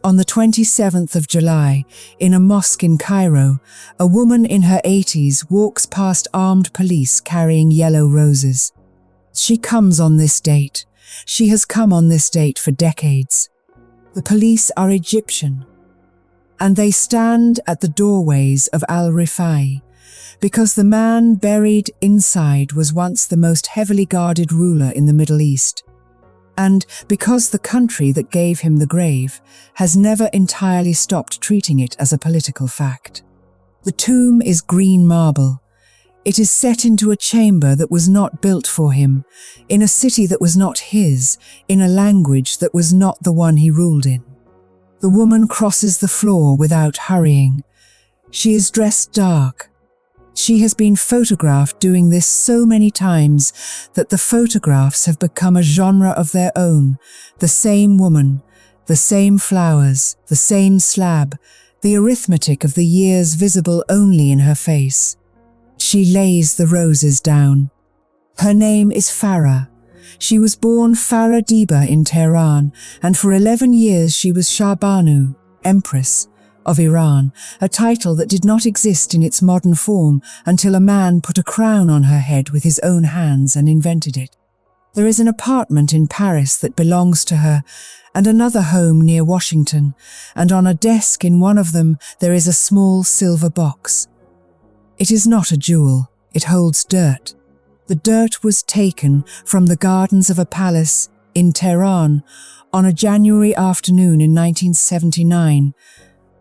On the 27th of July, in a mosque in Cairo, a woman in her 80s walks past armed police carrying yellow roses. She comes on this date. She has come on this date for decades. The police are Egyptian, and they stand at the doorways of Al-Rifai, because the man buried inside was once the most heavily guarded ruler in the Middle East, and because the country that gave him the grave has never entirely stopped treating it as a political fact. The tomb is green marble. It is set into a chamber that was not built for him, in a city that was not his, in a language that was not the one he ruled in. The woman crosses the floor without hurrying. She is dressed dark. She has been photographed doing this so many times that the photographs have become a genre of their own. The same woman, the same flowers, the same slab, the arithmetic of the years visible only in her face. She lays the roses down. Her name is Farah. She was born Farah Diba in Tehran, and for 11 years she was Shahbanu, Empress of Iran, a title that did not exist in its modern form until a man put a crown on her head with his own hands and invented it. There is an apartment in Paris that belongs to her, and another home near Washington, and on a desk in one of them there is a small silver box. It is not a jewel, it holds dirt. The dirt was taken from the gardens of a palace in Tehran on a January afternoon in 1979,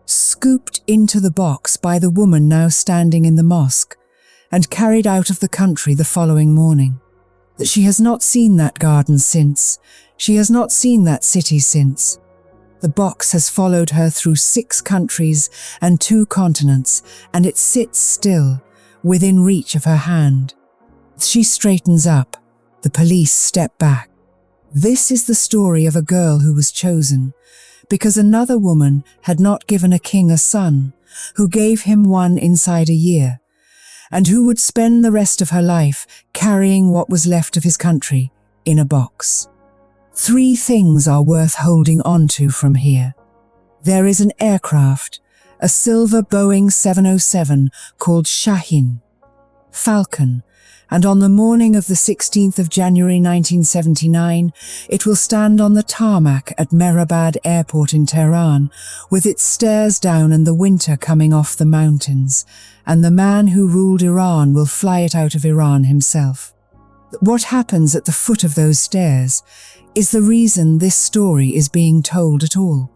scooped into the box by the woman now standing in the mosque, and carried out of the country the following morning. That she has not seen that garden since. She has not seen that city since. The box has followed her through 6 countries and 2 continents, and it sits still, within reach of her hand. She straightens up. The police step back. This is the story of a girl who was chosen, because another woman had not given a king a son, who gave him one inside a year, and who would spend the rest of her life carrying what was left of his country in a box. 3 things are worth holding on to from here. There is an aircraft, a silver Boeing 707 called Shahin, Falcon, and on the morning of the 16th of January 1979, it will stand on the tarmac at Mehrabad Airport in Tehran, with its stairs down and the winter coming off the mountains, and the man who ruled Iran will fly it out of Iran himself. What happens at the foot of those stairs is the reason this story is being told at all.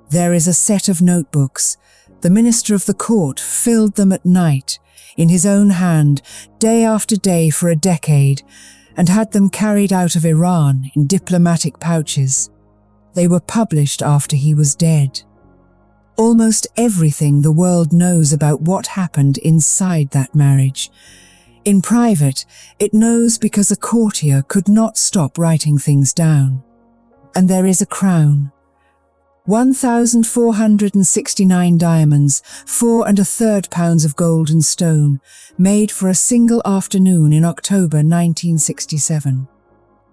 There is a set of notebooks. The minister of the court filled them at night, in his own hand, day after day for a decade, and had them carried out of Iran in diplomatic pouches. They were published after he was dead. Almost everything the world knows about what happened inside that marriage. In private, it knows because a courtier could not stop writing things down. And there is a crown. 1,469 diamonds, 4 1/3 pounds of gold and stone, made for a single afternoon in October 1967.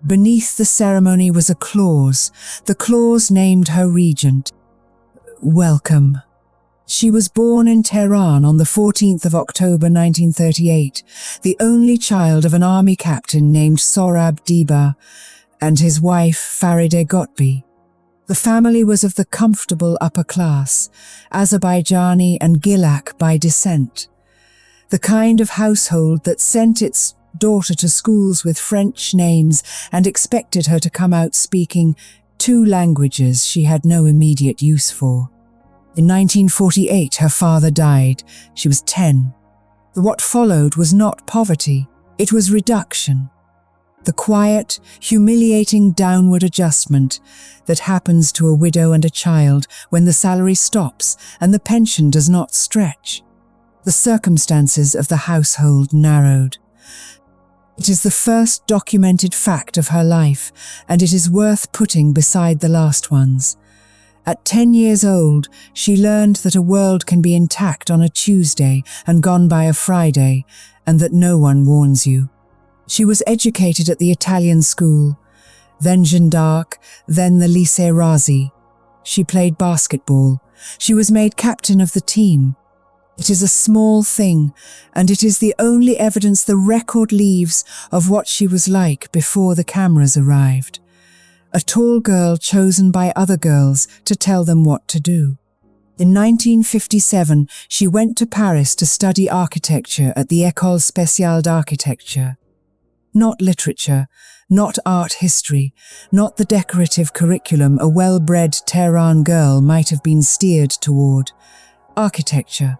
Beneath the ceremony was a clause. The clause named her regent. Welcome. She was born in Tehran on the 14th of October 1938, the only child of an army captain named Farah Diba and his wife Farah Diba. The family was of the comfortable upper class, Azerbaijani and Gilak by descent, the kind of household that sent its daughter to schools with French names and expected her to come out speaking 2 languages she had no immediate use for. In 1948, her father died. She was 10. What followed was not poverty, it was reduction. The quiet, humiliating downward adjustment that happens to a widow and a child when the salary stops and the pension does not stretch. The circumstances of the household narrowed. It is the first documented fact of her life, and it is worth putting beside the last ones. At 10 years old, she learned that a world can be intact on a Tuesday and gone by a Friday, and that no one warns you. She was educated at the Italian school, then Jeanne d'Arc, then the Lycée Razi. She played basketball. She was made captain of the team. It is a small thing, and it is the only evidence the record leaves of what she was like before the cameras arrived. A tall girl chosen by other girls to tell them what to do. In 1957, she went to Paris to study architecture at the École Spéciale d'Architecture. Not literature, not art history, not the decorative curriculum a well-bred Tehran girl might have been steered toward. Architecture.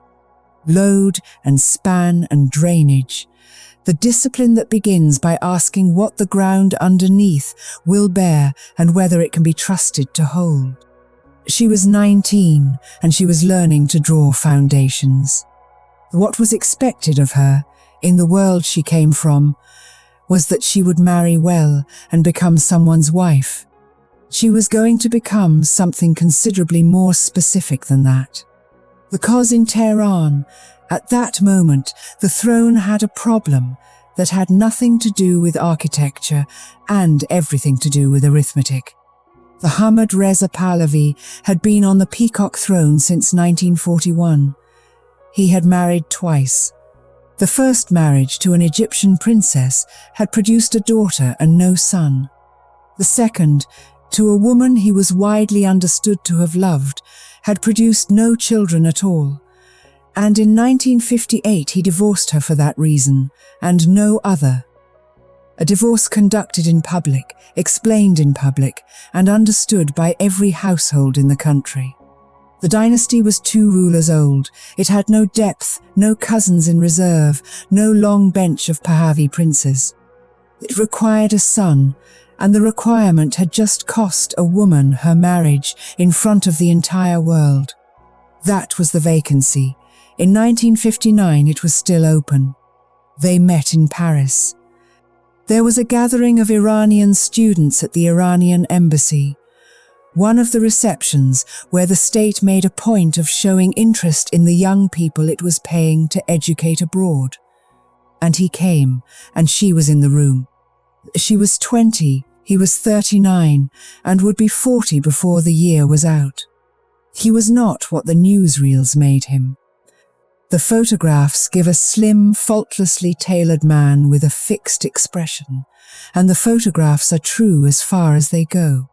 Load and span and drainage. The discipline that begins by asking what the ground underneath will bear and whether it can be trusted to hold. She was 19 and she was learning to draw foundations. What was expected of her, in the world she came from, was that she would marry well and become someone's wife. She was going to become something considerably more specific than that. Because in Tehran, at that moment, the throne had a problem that had nothing to do with architecture and everything to do with arithmetic. The Hamid Reza Pahlavi had been on the peacock throne since 1941. He had married twice. The first marriage to an Egyptian princess had produced a daughter and no son. The second, to a woman he was widely understood to have loved, had produced no children at all. And in 1958 he divorced her for that reason, and no other. A divorce conducted in public, explained in public, and understood by every household in the country. The dynasty was 2 rulers old. It had no depth, no cousins in reserve, no long bench of Pahlavi princes. It required a son, and the requirement had just cost a woman her marriage in front of the entire world. That was the vacancy. In 1959 it was still open. They met in Paris. There was a gathering of Iranian students at the Iranian embassy. One of the receptions where the state made a point of showing interest in the young people it was paying to educate abroad. And he came, and she was in the room. She was 20, he was 39, and would be 40 before the year was out. He was not what the newsreels made him. The photographs give a slim, faultlessly tailored man with a fixed expression, and the photographs are true as far as they go.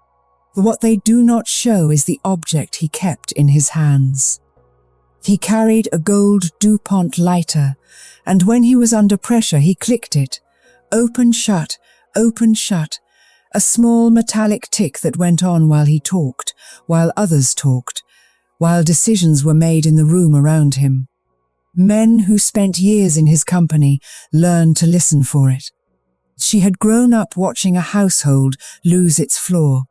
But what they do not show is the object he kept in his hands. He carried a gold DuPont lighter, and when he was under pressure he clicked it. Open, shut, a small metallic tick that went on while he talked, while others talked, while decisions were made in the room around him. Men who spent years in his company learned to listen for it. She had grown up watching a household lose its floor.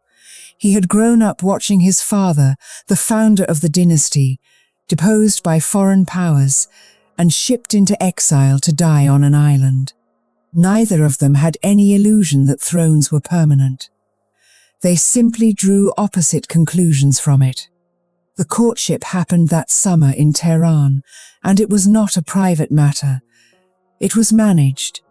He had grown up watching his father, the founder of the dynasty, deposed by foreign powers and shipped into exile to die on an island. Neither of them had any illusion that thrones were permanent. They simply drew opposite conclusions from it. The courtship happened that summer in Tehran, and it was not a private matter. It was managed.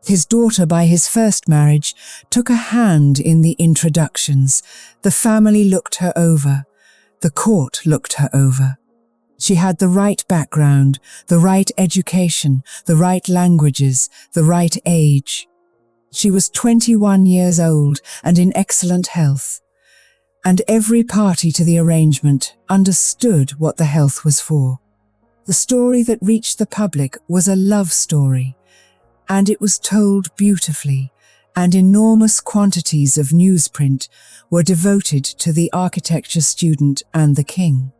His daughter, by his first marriage, took a hand in the introductions. The family looked her over. The court looked her over. She had the right background, the right education, the right languages, the right age. She was 21 years old and in excellent health. And every party to the arrangement understood what the health was for. The story that reached the public was a love story, and it was told beautifully, and enormous quantities of newsprint were devoted to the architecture student and the king.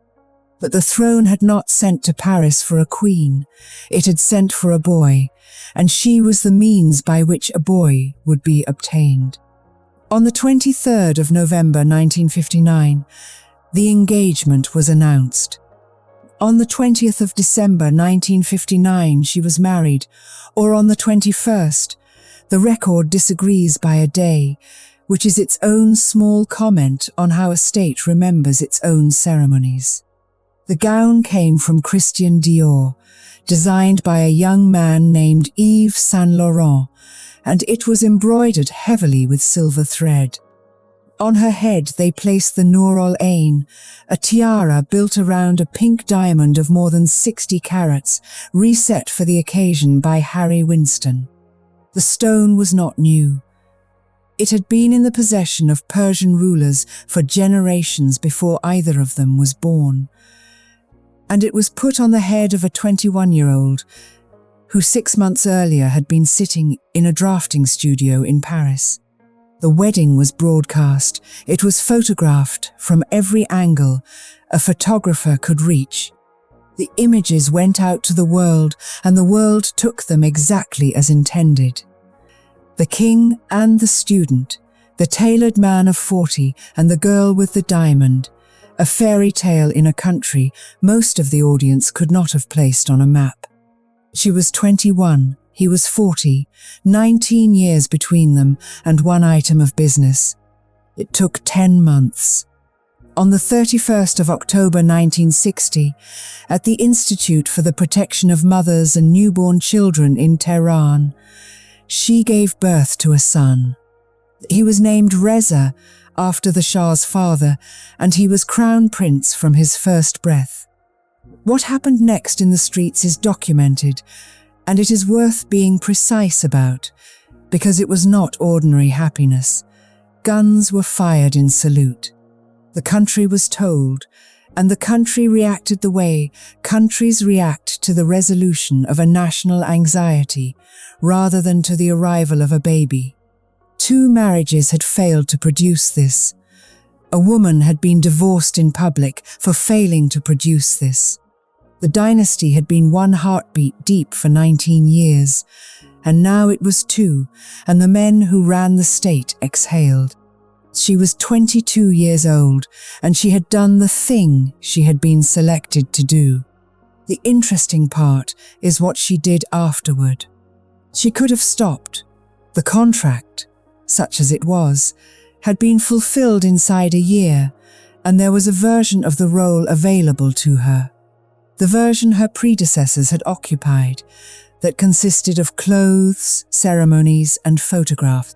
But the throne had not sent to Paris for a queen, it had sent for a boy, and she was the means by which a boy would be obtained. On the 23rd of November 1959, the engagement was announced. On the 20th of December 1959, she was married, or on the 21st. The record disagrees by a day, which is its own small comment on how a state remembers its own ceremonies. The gown came from Christian Dior, designed by a young man named Yves Saint Laurent, and it was embroidered heavily with silver thread. On her head they placed the Nur al-Ain, a tiara built around a pink diamond of more than 60 carats, reset for the occasion by Harry Winston. The stone was not new. It had been in the possession of Persian rulers for generations before either of them was born. And it was put on the head of a 21-year-old who 6 months earlier had been sitting in a drafting studio in Paris. The wedding was broadcast. It was photographed from every angle a photographer could reach. The images went out to the world, and the world took them exactly as intended. The king and the student, the tailored man of 40 and the girl with the diamond, a fairy tale in a country most of the audience could not have placed on a map. She was 21. He was 40, 19 years between them, and one item of business. It took 10 months. On the 31st of October 1960, at the Institute for the Protection of Mothers and Newborn Children in Tehran, she gave birth to a son. He was named Reza after the Shah's father, and he was crown prince from his first breath. What happened next in the streets is documented, and it is worth being precise about, because it was not ordinary happiness. Guns were fired in salute. The country was told, and the country reacted the way countries react to the resolution of a national anxiety, rather than to the arrival of a baby. 2 marriages had failed to produce this. A woman had been divorced in public for failing to produce this. The dynasty had been 1 heartbeat deep for 19 years, and now it was 2, and the men who ran the state exhaled. She was 22 years old, and she had done the thing she had been selected to do. The interesting part is what she did afterward. She could have stopped. The contract, such as it was, had been fulfilled inside a year, and there was a version of the role available to her. The version her predecessors had occupied, that consisted of clothes, ceremonies, and photographs.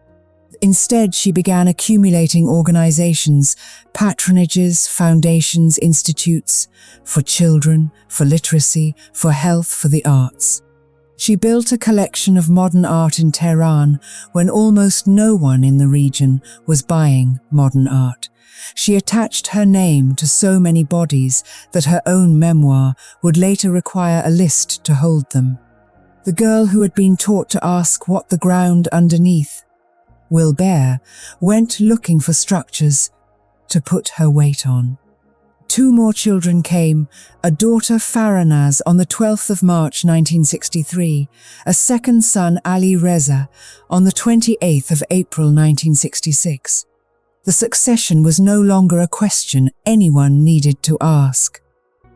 Instead, she began accumulating organizations, patronages, foundations, institutes, for children, for literacy, for health, for the arts. She built a collection of modern art in Tehran when almost no one in the region was buying modern art. She attached her name to so many bodies that her own memoir would later require a list to hold them. The girl who had been taught to ask what the ground underneath will bear went looking for structures to put her weight on. 2 more children came, a daughter Farah on the 12th of March 1963, a second son Ali Reza on the 28th of April 1966. The succession was no longer a question anyone needed to ask.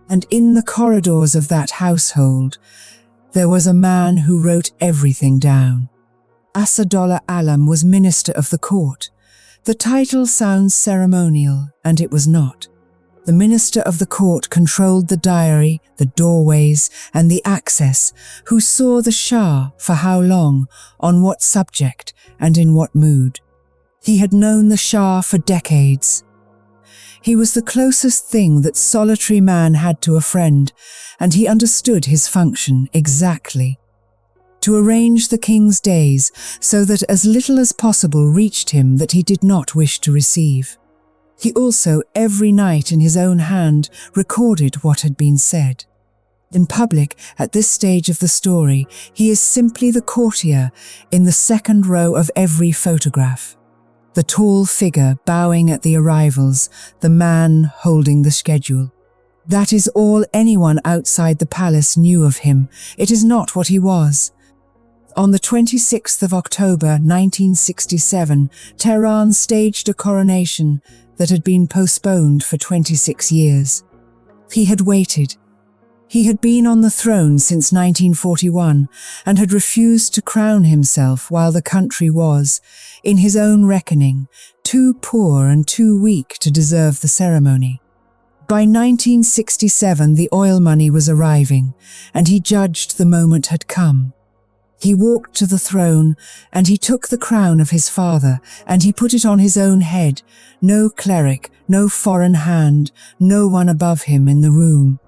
And in the corridors of that household, there was a man who wrote everything down. Asadollah Alam was Minister of the Court. The title sounds ceremonial, and it was not. The Minister of the Court controlled the diary, the doorways, and the access, who saw the Shah for how long, on what subject, and in what mood. He had known the Shah for decades. He was the closest thing that solitary man had to a friend, and he understood his function exactly. To arrange the king's days so that as little as possible reached him that he did not wish to receive. He also, every night in his own hand, recorded what had been said. In public, at this stage of the story, he is simply the courtier in the second row of every photograph. The tall figure bowing at the arrivals, the man holding the schedule. That is all anyone outside the palace knew of him. It is not what he was. On the 26th of October 1967, Tehran staged a coronation that had been postponed for 26 years. He had waited. He had been on the throne since 1941 and had refused to crown himself while the country was, in his own reckoning, too poor and too weak to deserve the ceremony. By 1967, the oil money was arriving, and he judged the moment had come. He walked to the throne, and he took the crown of his father, and he put it on his own head. No cleric, no foreign hand, no one above him in the room.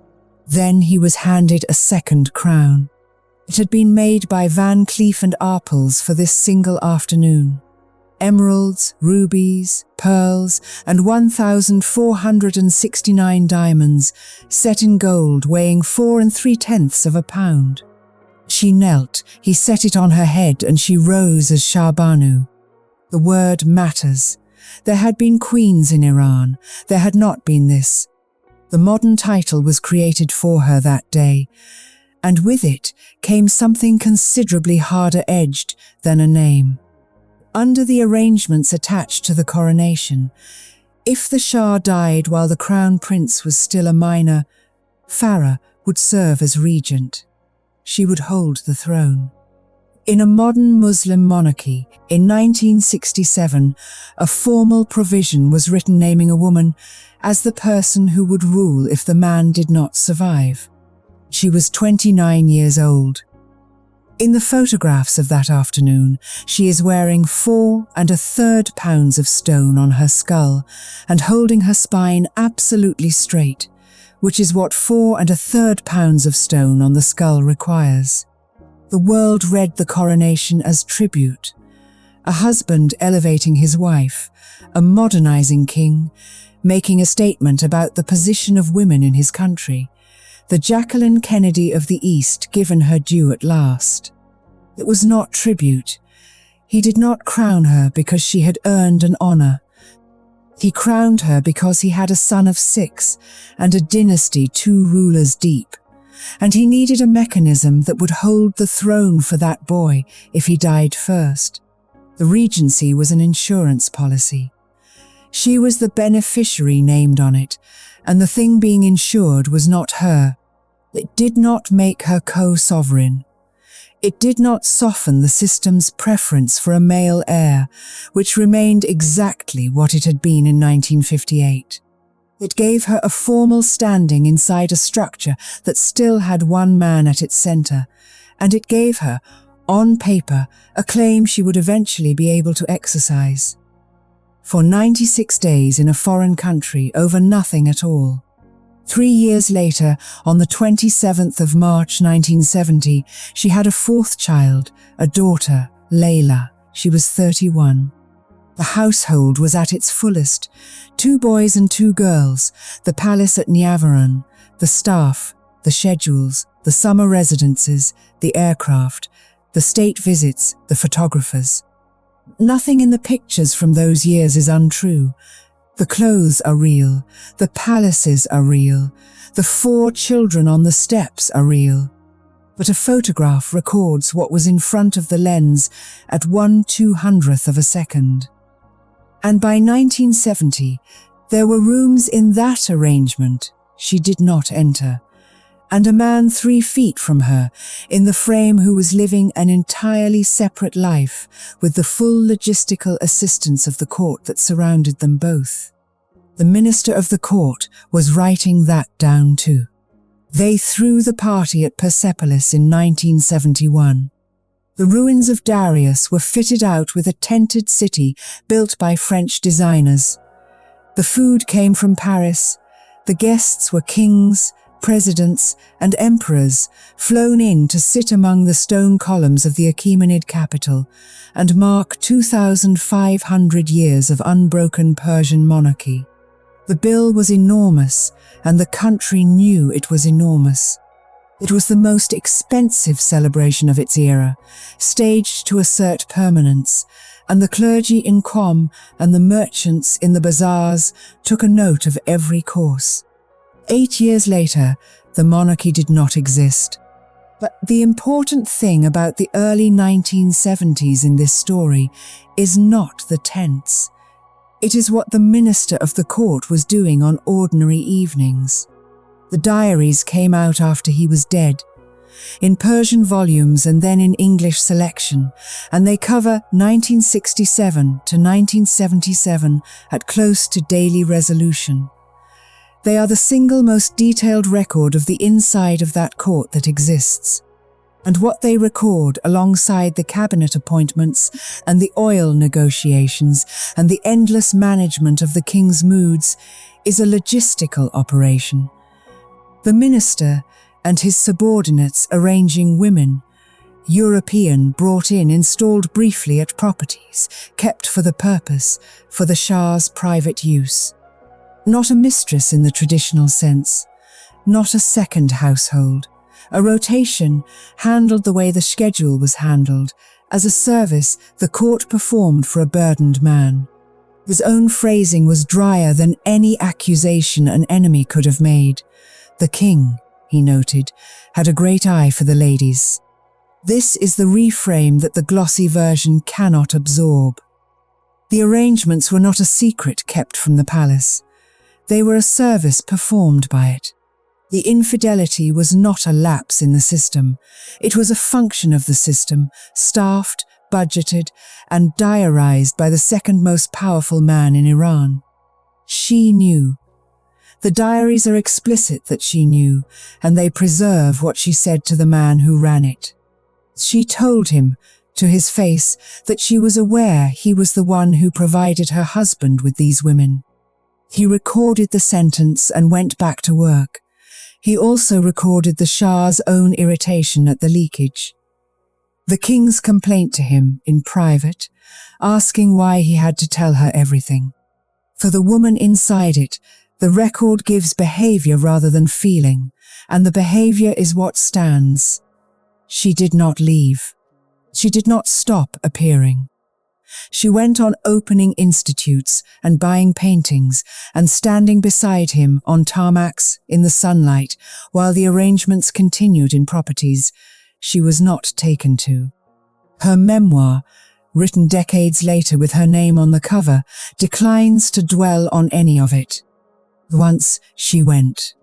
Then he was handed a second crown. It had been made by Van Cleef and Arpels for this single afternoon. Emeralds, rubies, pearls, and 1,469 diamonds, set in gold weighing 4 3/10 of a pound. She knelt, he set it on her head, and she rose as Shahbanu. The word matters. There had been queens in Iran. There had not been this. The modern title was created for her that day, and with it came something considerably harder-edged than a name. Under the arrangements attached to the coronation, if the Shah died while the crown prince was still a minor, Farah would serve as regent. She would hold the throne. In a modern Muslim monarchy, in 1967, a formal provision was written naming a woman as the person who would rule if the man did not survive. She was 29 years old. In the photographs of that afternoon, she is wearing 4 1/3 pounds of stone on her skull and holding her spine absolutely straight, which is what 4 1/3 pounds of stone on the skull requires. The world read the coronation as tribute, a husband elevating his wife, a modernizing king, making a statement about the position of women in his country, the Jacqueline Kennedy of the East given her due at last. It was not tribute. He did not crown her because she had earned an honor. He crowned her because he had a son of 6 and a dynasty 2 rulers deep, and he needed a mechanism that would hold the throne for that boy if he died first. The regency was an insurance policy. She was the beneficiary named on it, and the thing being insured was not her. It did not make her co-sovereign. It did not soften the system's preference for a male heir, which remained exactly what it had been in 1958. It gave her a formal standing inside a structure that still had one man at its center, and it gave her, on paper, a claim she would eventually be able to exercise. For 96 days in a foreign country over nothing at all. 3 years later, on the 27th of March 1970, she had a 4th child, a daughter, Layla. She was 31. The household was at its fullest. 2 boys and 2 girls, the palace at Niavaran, the staff, the schedules, the summer residences, the aircraft, the state visits, the photographers. Nothing in the pictures from those years is untrue. The clothes are real, the palaces are real, the 4 children on the steps are real. But a photograph records what was in front of the lens at 1/200th of a second. And by 1970, there were rooms in that arrangement she did not enter, and a man 3 feet from her in the frame who was living an entirely separate life with the full logistical assistance of the court that surrounded them both. The minister of the court was writing that down too. They threw the party at Persepolis in 1971. The ruins of Darius were fitted out with a tented city built by French designers. The food came from Paris. The guests were kings, presidents, and emperors, flown in to sit among the stone columns of the Achaemenid capital and mark 2,500 years of unbroken Persian monarchy. The bill was enormous, and the country knew it was enormous. It was the most expensive celebration of its era, staged to assert permanence, and the clergy in Qom and the merchants in the bazaars took a note of every course. 8 years later, the monarchy did not exist. But the important thing about the early 1970s in this story is not the tents. It is what the minister of the court was doing on ordinary evenings. The diaries came out after he was dead, in Persian volumes and then in English selection, and they cover 1967 to 1977 at close to daily resolution. They are the single most detailed record of the inside of that court that exists. And what they record alongside the cabinet appointments and the oil negotiations and the endless management of the king's moods is a logistical operation. The minister and his subordinates arranging women, European, brought in, installed briefly at properties, kept for the purpose, for the Shah's private use. Not a mistress in the traditional sense, not a second household. A rotation handled the way the schedule was handled, as a service the court performed for a burdened man. His own phrasing was drier than any accusation an enemy could have made. The king, he noted, had a great eye for the ladies. This is the reframe that the glossy version cannot absorb. The arrangements were not a secret kept from the palace. They were a service performed by it. The infidelity was not a lapse in the system. It was a function of the system, staffed, budgeted, and diarized by the second most powerful man in Iran. She knew. The diaries are explicit that she knew, and they preserve what she said to the man who ran it. She told him, to his face, that she was aware he was the one who provided her husband with these women. He recorded the sentence and went back to work. He also recorded the Shah's own irritation at the leakage. The king's complaint to him, in private, asking why he had to tell her everything. For the woman inside it, the record gives behavior rather than feeling, and the behavior is what stands. She did not leave. She did not stop appearing. She went on opening institutes and buying paintings and standing beside him on tarmacs in the sunlight while the arrangements continued in properties she was not taken to. Her memoir, written decades later with her name on the cover, declines to dwell on any of it. Once she went.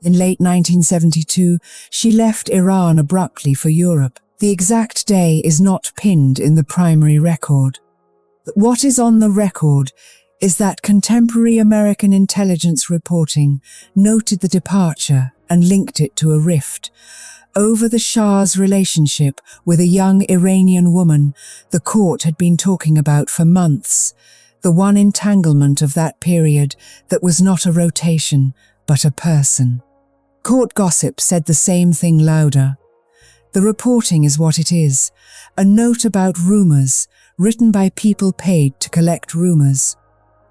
In late 1972, she left Iran abruptly for Europe. The exact day is not pinned in the primary record. What is on the record is that contemporary American intelligence reporting noted the departure and linked it to a rift over the Shah's relationship with a young Iranian woman the court had been talking about for months, the one entanglement of that period that was not a rotation but a person. Court gossip said the same thing louder. The reporting is what it is, a note about rumors, written by people paid to collect rumors.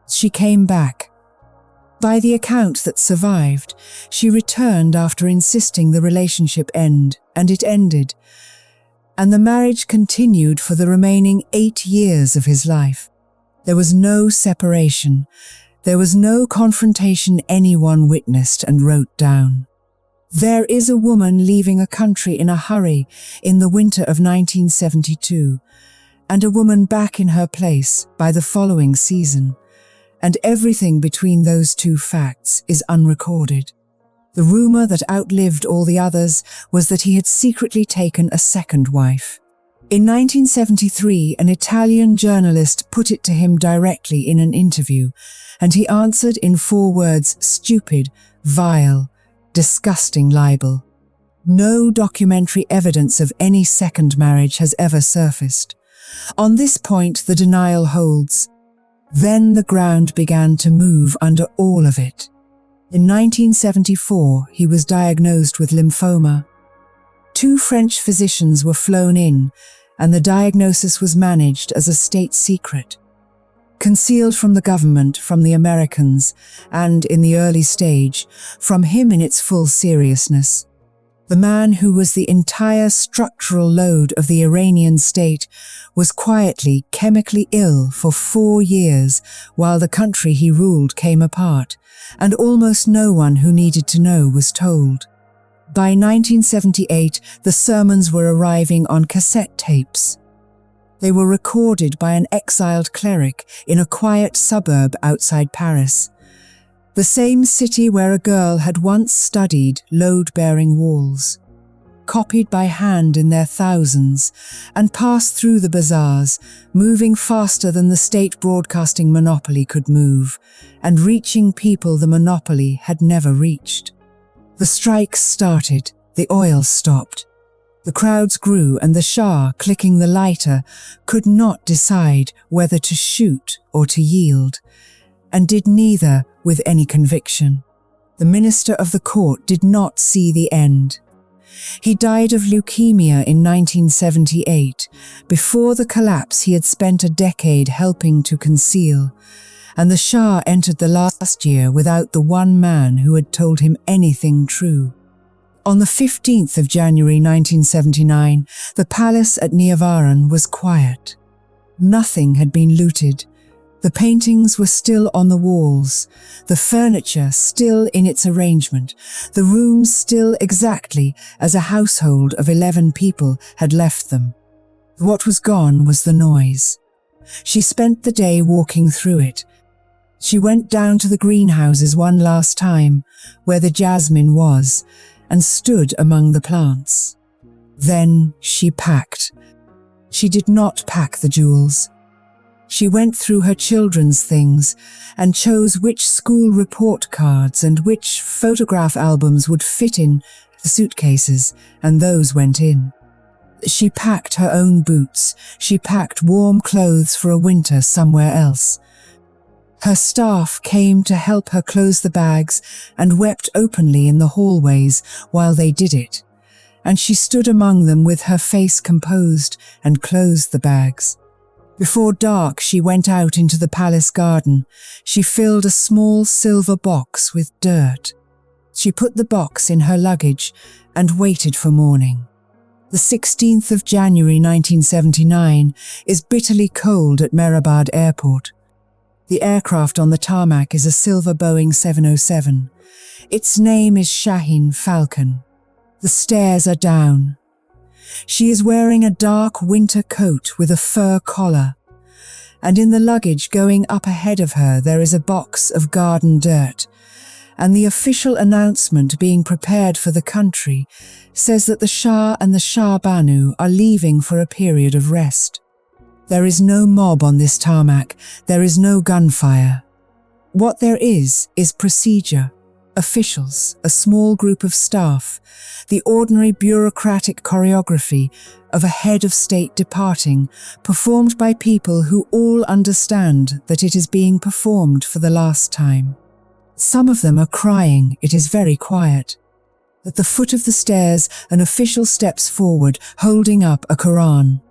She came back. By the account that survived, she returned after insisting the relationship end, and it ended. And the marriage continued for the remaining 8 years of his life. There was no separation. There was no confrontation anyone witnessed and wrote down. There is a woman leaving a country in a hurry in the winter of 1972, and a woman back in her place by the following season, and everything between those two facts is unrecorded. The rumor that outlived all the others was that he had secretly taken a second wife. In 1973, an Italian journalist put it to him directly in an interview, and he answered in 4 words: stupid, vile, disgusting libel. No documentary evidence of any second marriage has ever surfaced. On this point, the denial holds. Then the ground began to move under all of it. In 1974, he was diagnosed with lymphoma. 2 French physicians were flown in, and the diagnosis was managed as a state secret. Concealed from the government, from the Americans, and, in the early stage, from him in its full seriousness. The man who was the entire structural load of the Iranian state was quietly, chemically ill for 4 years while the country he ruled came apart, and almost no one who needed to know was told. By 1978, the sermons were arriving on cassette tapes. They were recorded by an exiled cleric in a quiet suburb outside Paris, the same city where a girl had once studied load-bearing walls. Copied by hand in their thousands, and passed through the bazaars, moving faster than the state broadcasting monopoly could move, and reaching people the monopoly had never reached. The strikes started, the oil stopped. The crowds grew, and the Shah, clicking the lighter, could not decide whether to shoot or to yield, and did neither with any conviction. The minister of the court did not see the end. He died of leukemia in 1978. Before the collapse, he had spent a decade helping to conceal, and the Shah entered the last year without the one man who had told him anything true. On the 15th of January 1979, the palace at Niavaran was quiet. Nothing had been looted. The paintings were still on the walls, the furniture still in its arrangement, the rooms still exactly as a household of 11 people had left them. What was gone was the noise. She spent the day walking through it. She went down to the greenhouses one last time, where the jasmine was, and stood among the plants. Then she packed. She did not pack the jewels. She went through her children's things and chose which school report cards and which photograph albums would fit in the suitcases, and those went in. She packed her own boots. She packed warm clothes for a winter somewhere else. Her staff came to help her close the bags and wept openly in the hallways while they did it, and she stood among them with her face composed and closed the bags. Before dark, she went out into the palace garden. She filled a small silver box with dirt. She put the box in her luggage and waited for morning. The 16th of January 1979 is bitterly cold at Mehrabad Airport. The aircraft on the tarmac is a silver Boeing 707. Its name is Shaheen Falcon. The stairs are down. She is wearing a dark winter coat with a fur collar, and in the luggage going up ahead of her there is a box of garden dirt, and the official announcement being prepared for the country says that the Shah and the Shahbanu are leaving for a period of rest. There is no mob on this tarmac. There is no gunfire. What there is procedure, officials, a small group of staff, the ordinary bureaucratic choreography of a head of state departing, performed by people who all understand that it is being performed for the last time. Some of them are crying. It is very quiet. At the foot of the stairs, an official steps forward, holding up a Quran.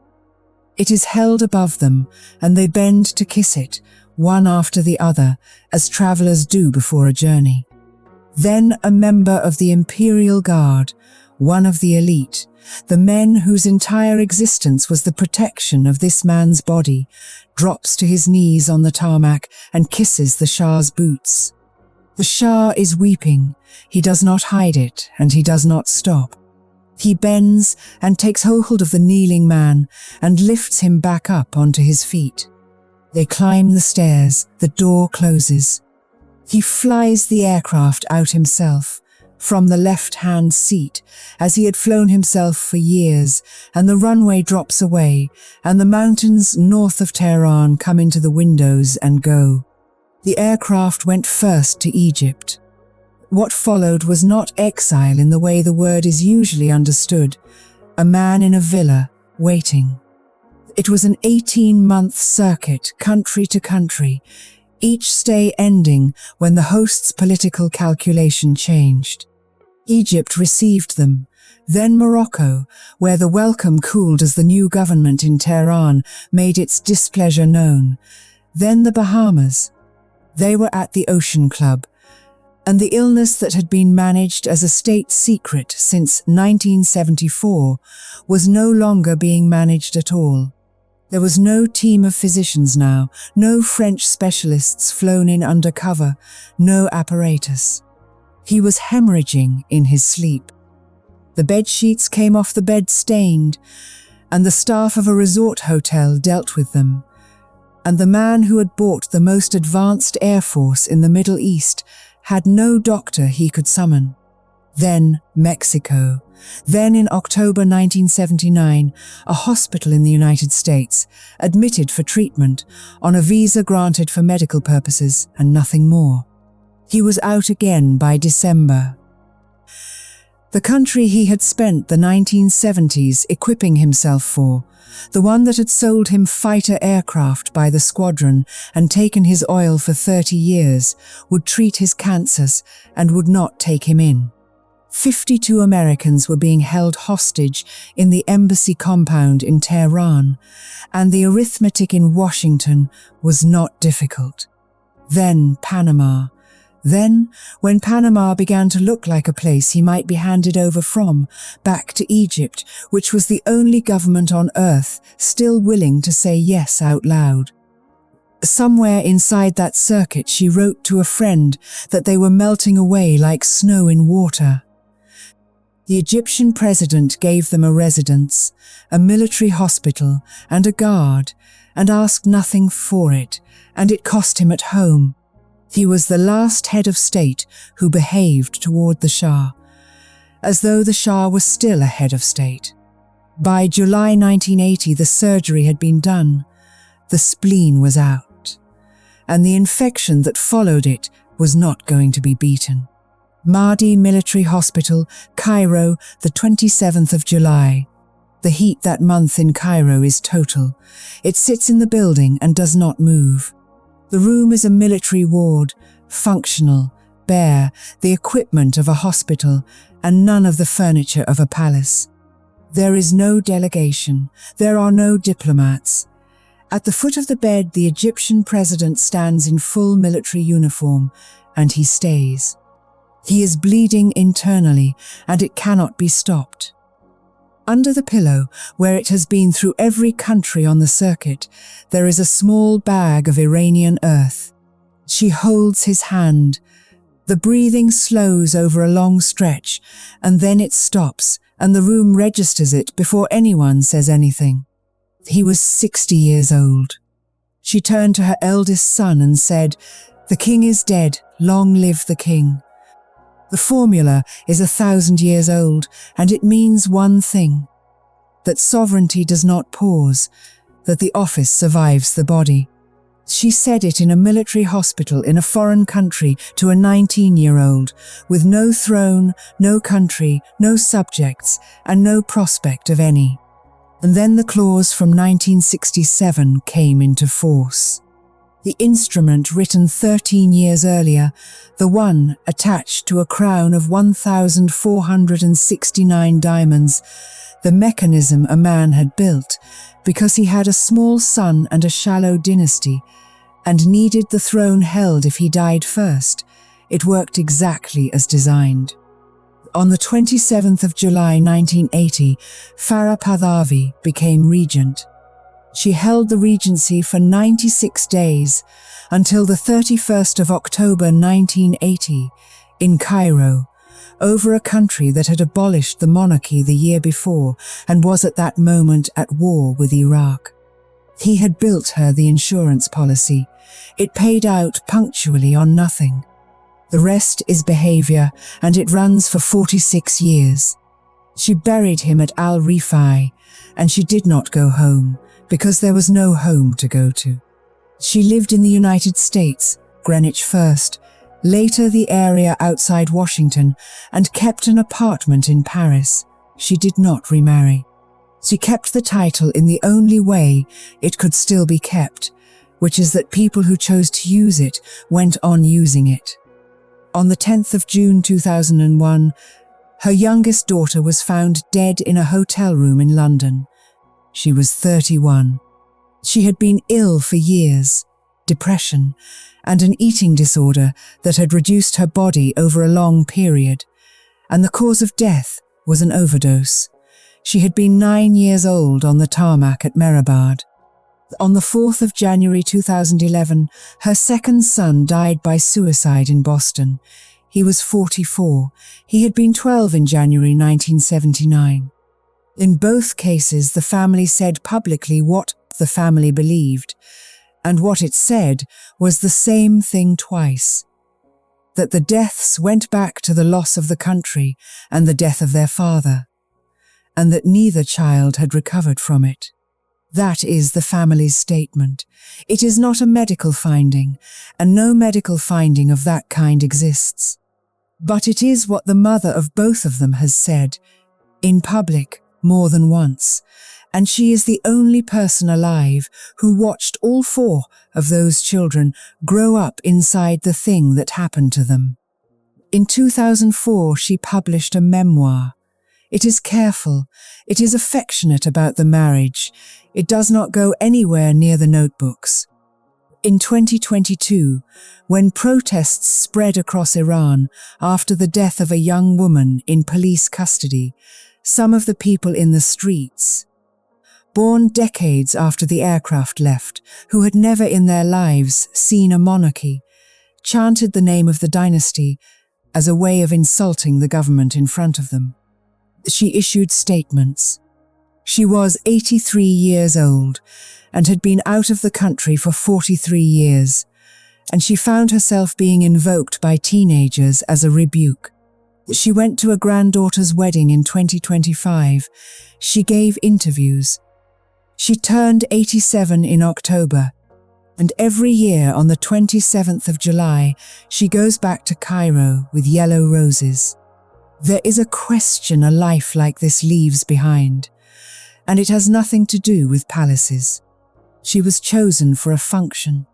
It is held above them, and they bend to kiss it, one after the other, as travellers do before a journey. Then a member of the Imperial Guard, one of the elite, the men whose entire existence was the protection of this man's body, drops to his knees on the tarmac and kisses the Shah's boots. The Shah is weeping. He does not hide it, and he does not stop. He bends and takes hold of the kneeling man and lifts him back up onto his feet. They climb the stairs. The door closes. He flies the aircraft out himself, from the left-hand seat, as he had flown himself for years, and the runway drops away, and the mountains north of Tehran come into the windows and go. The aircraft went first to Egypt. What followed was not exile in the way the word is usually understood, a man in a villa, waiting. It was an 18-month circuit, country to country, each stay ending when the host's political calculation changed. Egypt received them, then Morocco, where the welcome cooled as the new government in Tehran made its displeasure known, then the Bahamas. They were at the Ocean Club, and the illness that had been managed as a state secret since 1974 was no longer being managed at all. There was no team of physicians now, no French specialists flown in undercover, no apparatus. He was hemorrhaging in his sleep. The bed sheets came off the bed stained, and the staff of a resort hotel dealt with them. And the man who had bought the most advanced air force in the Middle East had no doctor he could summon. Then Mexico. Then in October 1979, a hospital in the United States, admitted for treatment, on a visa granted for medical purposes and nothing more. He was out again by December. The country he had spent the 1970s equipping himself for, the one that had sold him fighter aircraft by the squadron and taken his oil for 30 years, would treat his cancers and would not take him in. 52 Americans were being held hostage in the embassy compound in Tehran, and the arithmetic in Washington was not difficult. Then Panama. Then, when Panama began to look like a place he might be handed over from, back to Egypt, which was the only government on earth still willing to say yes out loud. Somewhere inside that circuit she wrote to a friend that they were melting away like snow in water. The Egyptian president gave them a residence, a military hospital, and a guard, and asked nothing for it, and it cost him at home. He was the last head of state who behaved toward the Shah, as though the Shah was still a head of state. By July 1980, the surgery had been done, the spleen was out, and the infection that followed it was not going to be beaten. Mahdi Military Hospital, Cairo, the 27th of July. The heat that month in Cairo is total. It sits in the building and does not move. The room is a military ward, functional, bare, the equipment of a hospital, and none of the furniture of a palace. There is no delegation. There are no diplomats. At the foot of the bed, the Egyptian president stands in full military uniform, and he stays. He is bleeding internally, and it cannot be stopped. Under the pillow, where it has been through every country on the circuit, there is a small bag of Iranian earth. She holds his hand. The breathing slows over a long stretch, and then it stops, and the room registers it before anyone says anything. He was 60 years old. She turned to her eldest son and said, "The king is dead, long live the king." The formula is 1,000 years old, and it means one thing: that sovereignty does not pause, that the office survives the body. She said it in a military hospital in a foreign country to a 19-year-old, with no throne, no country, no subjects, and no prospect of any. And then the clause from 1967 came into force. The instrument written 13 years earlier, the one attached to a crown of 1,469 diamonds, the mechanism a man had built because he had a small son and a shallow dynasty, and needed the throne held if he died first. It worked exactly as designed. On the 27th of July 1980, Farah Diba became regent. She held the regency for 96 days, until the 31st of October 1980, in Cairo, over a country that had abolished the monarchy the year before and was at that moment at war with Iraq. He had built her the insurance policy. It paid out punctually on nothing. The rest is behavior, and it runs for 46 years. She buried him at Al-Rifai, and she did not go home, because there was no home to go to. She lived in the United States, Greenwich first, later the area outside Washington, and kept an apartment in Paris. She did not remarry. She kept the title in the only way it could still be kept, which is that people who chose to use it went on using it. On the 10th of June 2001, her youngest daughter was found dead in a hotel room in London. She was 31. She had been ill for years, depression, and an eating disorder that had reduced her body over a long period, and the cause of death was an overdose. She had been 9 years old on the tarmac at Mehrabad. On the 4th of January 2011, her second son died by suicide in Boston. He was 44. He had been 12 in January 1979. In both cases, the family said publicly what the family believed, and what it said was the same thing twice: that the deaths went back to the loss of the country and the death of their father, and that neither child had recovered from it. That is the family's statement. It is not a medical finding, and no medical finding of that kind exists. But it is what the mother of both of them has said, in public, more than once, and she is the only person alive who watched all four of those children grow up inside the thing that happened to them. In 2004, she published a memoir. It is careful, it is affectionate about the marriage. It does not go anywhere near the notebooks. In 2022, when protests spread across Iran after the death of a young woman in police custody, some of the people in the streets, born decades after the aircraft left, who had never in their lives seen a monarchy, chanted the name of the dynasty as a way of insulting the government in front of them. She issued statements. She was 83 years old and had been out of the country for 43 years, and she found herself being invoked by teenagers as a rebuke. She went to a granddaughter's wedding in 2025. She gave interviews. She turned 87 in October, and every year on the 27th of July, she goes back to Cairo with yellow roses. There is a question a life like this leaves behind, and it has nothing to do with palaces. She was chosen for a function.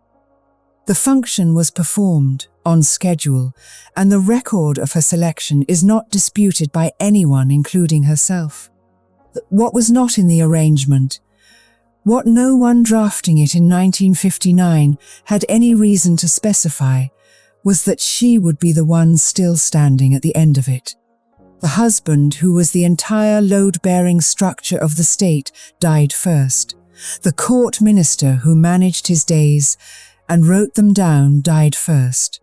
The function was performed on schedule, and the record of her selection is not disputed by anyone, including herself. What was not in the arrangement, what no one drafting it in 1959 had any reason to specify, was that she would be the one still standing at the end of it. The husband, who was the entire load-bearing structure of the state, died first. The court minister who managed his days and wrote them down died first.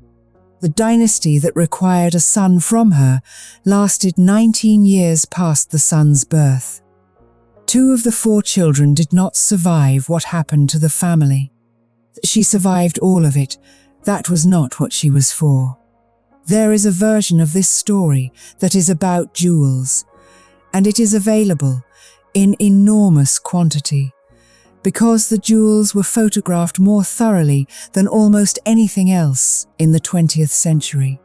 The dynasty that required a son from her lasted 19 years past the son's birth. 2 of the 4 children did not survive what happened to the family. She survived all of it. That was not what she was for. There is a version of this story that is about jewels, and it is available in enormous quantity, because the jewels were photographed more thoroughly than almost anything else in the 20th century.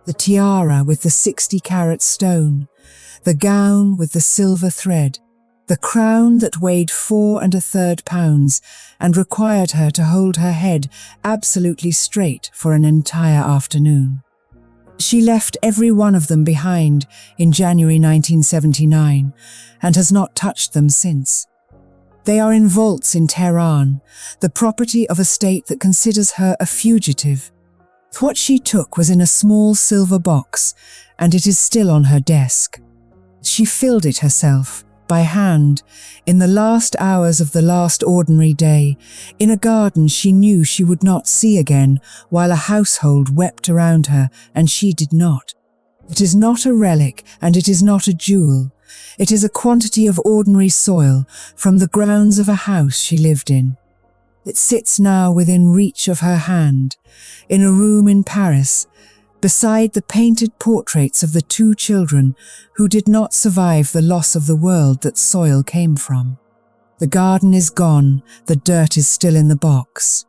The tiara with the 60-carat stone, the gown with the silver thread, the crown that weighed 4 1/3 pounds and required her to hold her head absolutely straight for an entire afternoon. She left every one of them behind in January 1979 and has not touched them since. They are in vaults in Tehran, the property of a state that considers her a fugitive. What she took was in a small silver box, and it is still on her desk. She filled it herself, by hand, in the last hours of the last ordinary day, in a garden she knew she would not see again, while a household wept around her, and she did not. It is not a relic, and it is not a jewel. It is a quantity of ordinary soil from the grounds of a house she lived in. It sits now within reach of her hand, in a room in Paris, beside the painted portraits of the 2 children who did not survive the loss of the world that soil came from. The garden is gone, the dirt is still in the box.